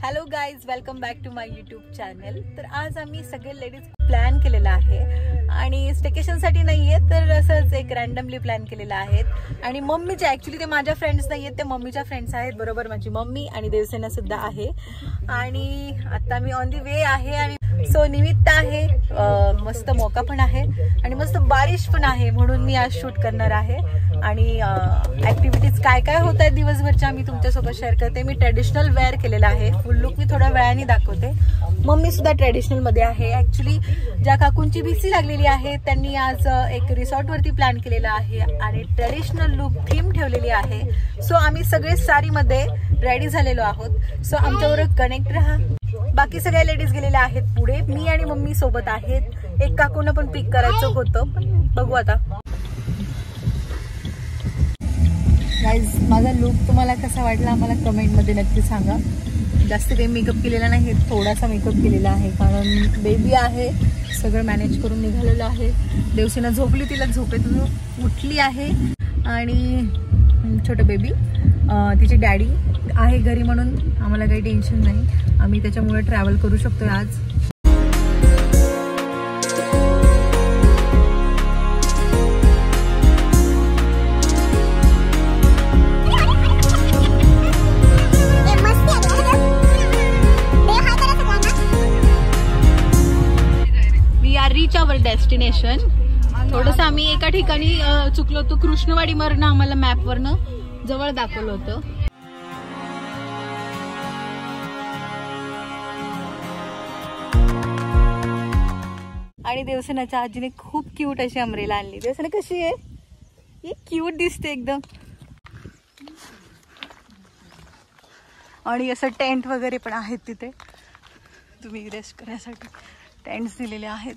Hello guys, welcome back to my YouTube channel. तर आज आम्ही सगळे लेडीज प्लॅन केलेला आहे आणि स्टेकेशनसाठी नाही आहे तर असंच एक रॅन्डमली प्लॅन केलेला आहे. आणि मम्मीचे ॲक्च्युली ते माझ्या फ्रेंड्स नाही आहेत, ते मम्मीच्या फ्रेंड्स आहेत. बरोबर, माझी मम्मी आणि देवसेना सुद्धा आहे. आणि आता मी ऑन दी वे आहे आणि सो निमित्त आहे, मस्त मोका पण आहे आणि मस्त बारिश पण आहे, म्हणून मी आज शूट करणार आहे. आणि ॲक्टिव्हिटीज काय काय होत आहेत दिवसभरच्या मी तुमच्यासोबत शेअर करते. मी ट्रेडिशनल वेअर केलेला आहे, फुल लुक मी थोड्या वेळाने दाखवते. मम्मी सुद्धा ट्रेडिशनलमध्ये आहे. ॲक्च्युली ज्या काकूंची बीसी लागलेली आहे त्यांनी आज एक रिसॉर्टवरती प्लॅन केलेला आहे आणि ट्रेडिशनल लुक थीम ठेवलेली आहे. सो आम्ही सगळे साडीमध्ये रेडी झालेलो आहोत. सो आमच्याबरोबर कनेक्ट राहा. बाकी सगळ्या लेडीज गेलेल्या आहेत पुढे, मी आणि मम्मी सोबत आहेत. एक काकूंना पण पिक करायचं होतं, पण बघू आता. गाईज, माझा लुक तुम्हाला कसा वाटला आम्हाला कमेंटमध्ये नक्की सांगा. जास्त काही मेकअप केलेला नाही, थोडासा मेकअप केलेला आहे कारण बेबी आहे. सगळं मॅनेज करून निघालेलं आहे. देवसेना झोपली, तिला झोपेतून उठली आहे. आणि छोटं बेबी, तिची डॅडी आहे घरी म्हणून आम्हाला काही टेन्शन नाही. आम्ही त्याच्यामुळे ट्रॅव्हल करू शकतोय आज. रीच आवर डेस्टिनेशन. थोडंसं आम्ही एका ठिकाणी चुकलो होतो. कृष्णवाडी वरनं आम्हाला मॅपवरनं जवळ दाखवलं होतं. आणि देवसेनाच्या आजीने खूप क्यूट अशी अमरेला आणली. देवसेना कशी आहे? ही क्यूट दिसते एकदम. आणि असं टेंट वगैरे पण आहेत तिथे, तुम्ही रेस्ट करण्यासाठी टेंट्स दिलेले आहेत.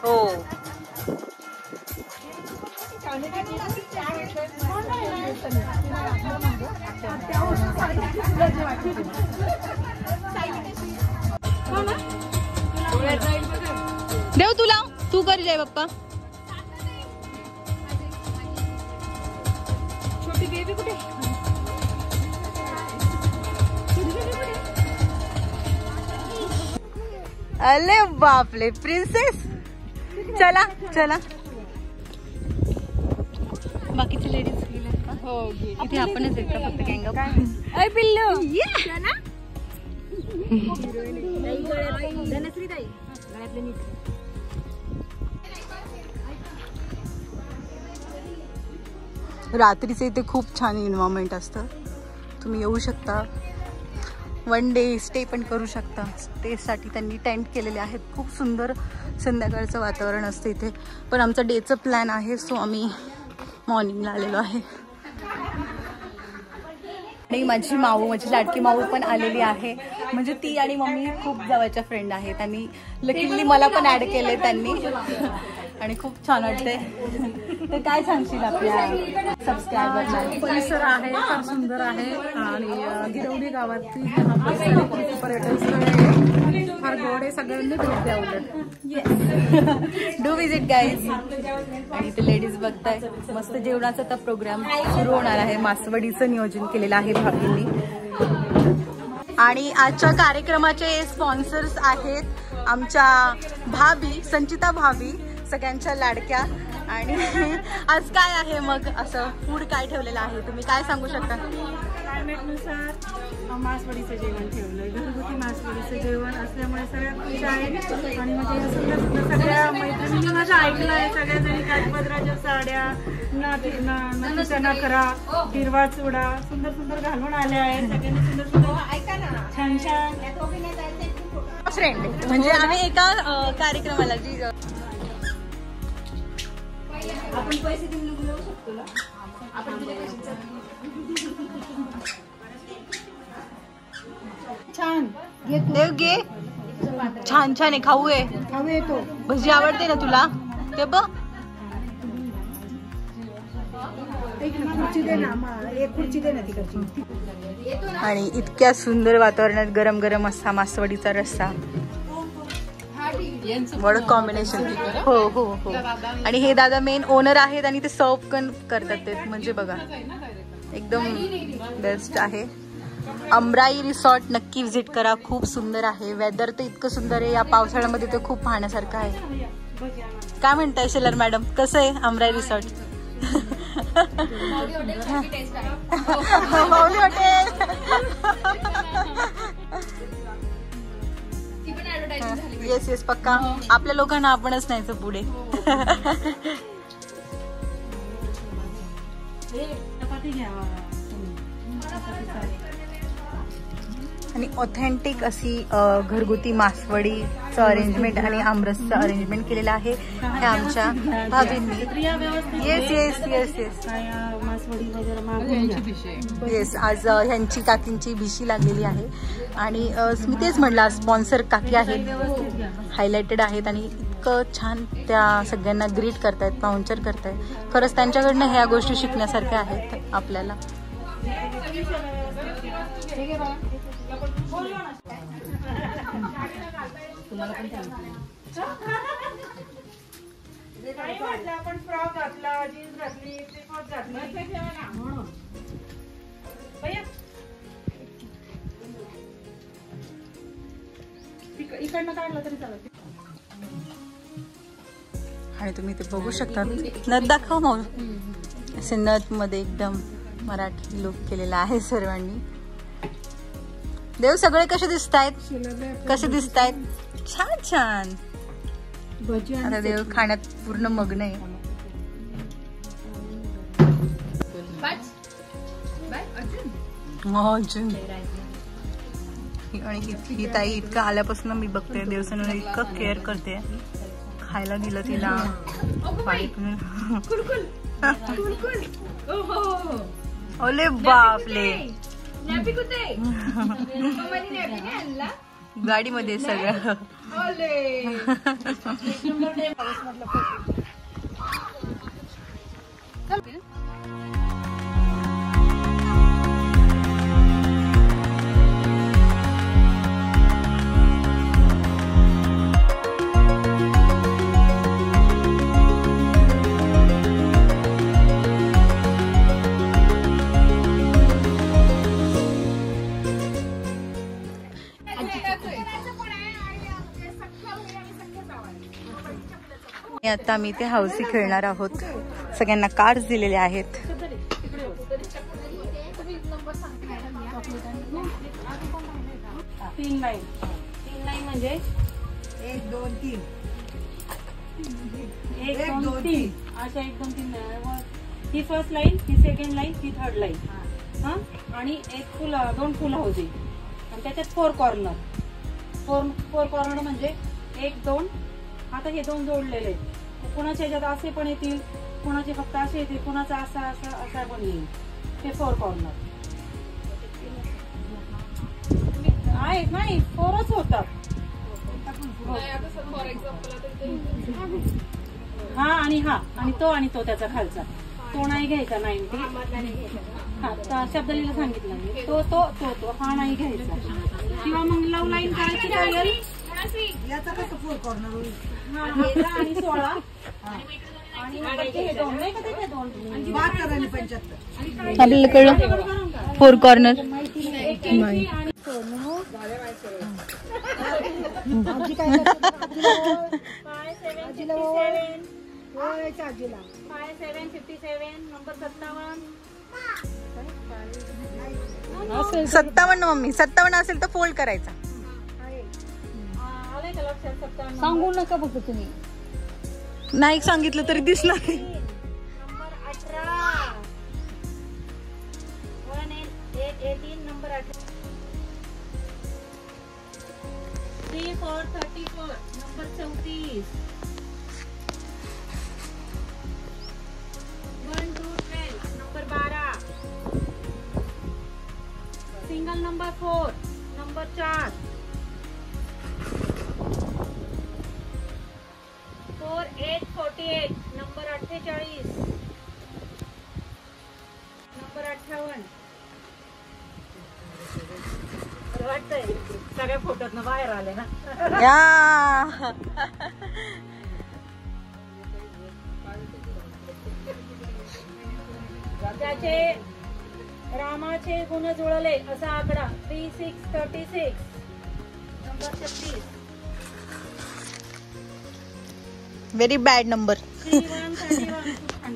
हो, देव तुला, तू कर जय बाप्पा. छोटी बेबी कुठे? अरे बापले, प्रिन्सेस. चला चला. बाकीचे लेडीज गेलेत का? हो, इथे आपणच येतो फक्त गँग. अय पिल्लू, रात्रीचे इथे खूप छान एन्व्हायरमेंट असतं. तुम्ही येऊ शकता, वन डे स्टे पण करू शकता. स्टेसाठी त्यांनी टेंट केलेले आहेत. खूप सुंदर संध्याकाळचं वातावरण असतं इथे. पण आमचा डेचं प्लॅन आहे, सो आम्ही मॉर्निंगला आलेलो आहे. आणि माझी माऊ, माझी लाडकी माऊ पण आलेली आहे. म्हणजे ती आणि मम्मी खूप जवळच्या फ्रेंड आहे. त्यांनी लकीली मला पण ॲड केले त्यांनी. आणि खूप छान वाटते. तर काय सांगशील आपल्या सबस्क्रायबरला? परिसर आहे, फार सुंदर आहे. आणि गिरवली गावातील पर्यटन स्थळ आहे, फार गोड आहे. सगळ्यांनी भेट द्या उलट. Yes, do visit guys. आणि इथे लेडीज बघताय. मस्त जेवणाचा आता प्रोग्राम सुरू होणार आहे. मासवडीचं नियोजन केलेलं आहे भाभींनी. आणि आजच्या कार्यक्रमाचे स्पॉन्सर्स आहेत आमच्या भाभी, संचिता भाभी, सगळ्यांच्या लाडक्या. आणि आज काय आहे मग असं फूड काय ठेवलेलं आहे तुम्ही काय सांगू शकता? क्लायमेटनुसार मासवडीचं जेवण ठेवलंय, घरगुती मासवडीचं जेवण असल्यामुळे सगळ्या खुश आहेत. आणि म्हणजे सगळ्या मैत्रिणी माझं ऐकलं आहे, सगळ्या जणी काठपदराच्या साड्या, नथीचा नखरा, हिरवा चुडा सुंदर सुंदर घालून आल्या आहेत. सगळ्यांनी सुंदर सुंदर छान छान फ्रेंड म्हणजे आम्ही एका कार्यक्रमाला जी आपण पैसे देऊन बोलवू शकतो ना आपण छान देव घे छान छान आहे खाऊ आहे तो भजी आवडते ना तुला ते बघ एक खुर्ची दे ना तिकडची. आणि इतक्या सुंदर वातावरणात गरम गरम असा मासवडीचा रस्सा वड कॉम्बिनेशन. हो हो हो आणि हे दादा मेन ओनर आहेत आणि ते सर्व पण करतात ते म्हणजे बघा एकदम बेस्ट आहे. अमराई रिसॉर्ट नक्की व्हिजिट करा, खूप सुंदर आहे. वेदर तर इतकं सुंदर आहे, या पावसाळ्यामध्ये तर खूप पाहण्यासारखं आहे. काय म्हणताय शेलर मॅडम कसं आहे अमराई रिसॉर्ट? माऊली हॉटेल येस येस पक्का आपल्या लोकांना आपणच न्यायचं पुढे. आणि ऑथेंटिक अशी घरगुती मासवडीचं अरेंजमेंट आणि आमरसचं अरेंजमेंट केलेलं आहे हे आमच्या भाभींनी. Yes yes yes yes yes आज ह्यांची काकींची भिशी लागलेली आहे आणि मी तेच म्हटलं स्पॉन्सर काकी आहेत, हायलाइटेड आहेत आणि इतकं छान त्या सगळ्यांना ग्रीट करतायत, पाहुणचार करतायत. खरंच त्यांच्याकडनं ह्या गोष्टी शिकण्यासारख्या आहेत आपल्याला. आपण फ्रॉक घातला, जीन्स घातली, स्लीपर्स घातली. इकडनं काढलं तरी चालत. आणि तुम्ही ते बघू शकता नथ दाखव मग. असे नथ मध्ये एकदम मराठी लुक केलेला आहे सर्वांनी. देव सगळे कसे दिसतायत, कसे दिसतायत? छान छान. आता देव खाण्यात पूर्ण मग्न आहे. आणि ही ताई इतकं आल्यापासून मी बघते देवसनला इतकं केअर करते. खायला दिलं तिला ओले बापले गाडीमध्ये सगळं. आता मी ते हौसी खेळणार आहोत. सगळ्यांना कार्ड्स दिलेले आहेत. 3 लाईन म्हणजे 1 2 3 1 2 3 अशा 1 2 3. ही फर्स्ट लाईन, ही सेकंड लाईन, ही थर्ड लाईन. हा आणि एक फुल 2 फुल होते आणि त्याच्यात 4 कॉर्नर. 4 कॉर्नर म्हणजे 1 2. आता हे 2 जोडलेले आहेत. कोणाच्या ह्याच्यात असे पण येतील, कोणाचे फक्त असे येतील, कोणाचा असा असा असा पण येईल. हे 4 कॉर्नर आहे. नाही 4च होतात. हा आणि तो त्याचा खालचा तो नाही घ्यायचा. 90 हा शब्दलीला सांगितलं मी. तो हा नाही घ्यायचा. किंवा मग लव लाईन करायची काय याचा कसं 4 कॉर्नर होईल. आणि 16 आणि हे 2 नाही का ते 2 72 आणि 75 आपल्याला कळलं 4 कॉर्नर. 5757 नंबर 57. 57 मम्मी 57 असेल तर फोल्ड करायचा. आलंय का लक्षात? 57 सांगू नका फक्त तुम्ही. नाही सांगितलं तरी दिसणार नाही. Number 18 18 number 18 3434 number 34 1212 number 12 single number 4 number 4 4848 number 48 number 58 वाटतंय सगळ्या फोटोत बाहेर आले ना. त्याचे रामाचे गुण जुळले असा आकडा 3636 number 36 very bad number. 3131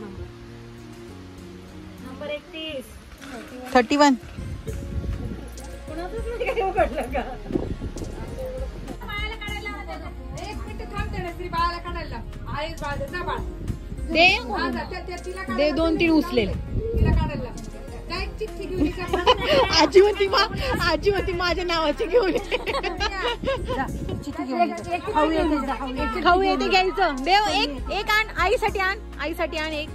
number 31 31 कुणाचंच नाही काय उघडलं का? दे 2-3 उचलेल. आजी होती माझ्या नावाची घेऊन खाऊ येते घ्यायचं. देव एक आण आईसाठी आण एक.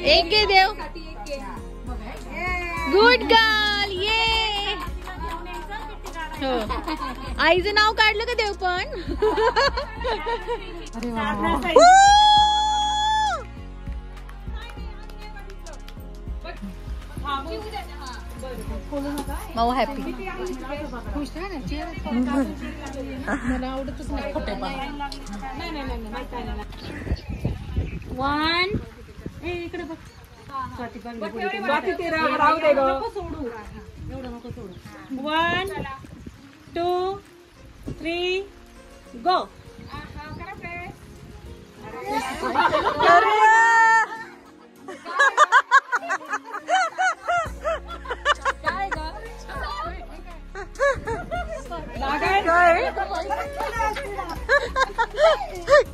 एक घे देव. Good girl. ये आईचं नाव काढलं का देव पण. माऊ हॅपी. मला आवडतच नाही खोटे पण. 1 इकडे बघ. बाकी ते राहू दे गं. 1 2 3 गो.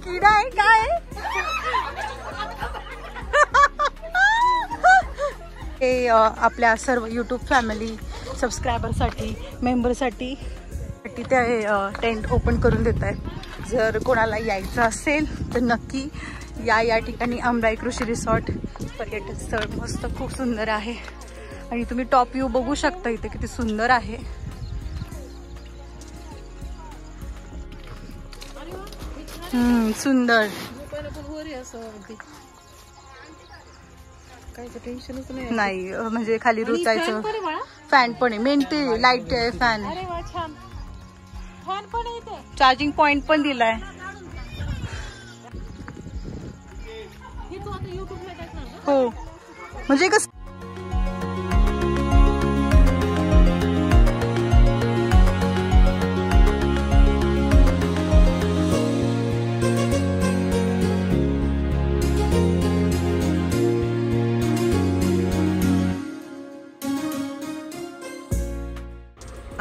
किडा आहे काय. हे आपल्या सर्व यूट्यूब फॅमिली सबस्क्रायबरसाठी मेंबरसाठी ते टेंट ओपन करून देत आहेत. जर कोणाला यायचं असेल तर नक्की या ठिकाणी आमराई कृषी रिसॉर्ट पर्यटन स्थळ मस्त खूप सुंदर आहे. आणि तुम्ही टॉप व्ह्यू बघू शकता इथे किती सुंदर आहे. सुंदर. टेन्शनच नाही म्हणजे खाली रुचायचं. फॅन पण आहे. मेन ते लाईट आहे फॅन. चार्जिंग पॉइंट पण दिलाय. हो म्हणजे कसं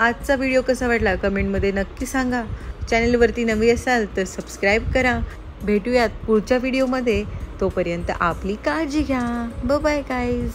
आजचा व्हिडिओ कसा वाटला कमेंटमध्ये नक्की सांगा. चॅनलवरती नवी असाल तर सबस्क्राईब करा. भेटूयात पुढच्या व्हिडिओमध्ये. तोपर्यंत आपली काळजी घ्या. Bye bye guys.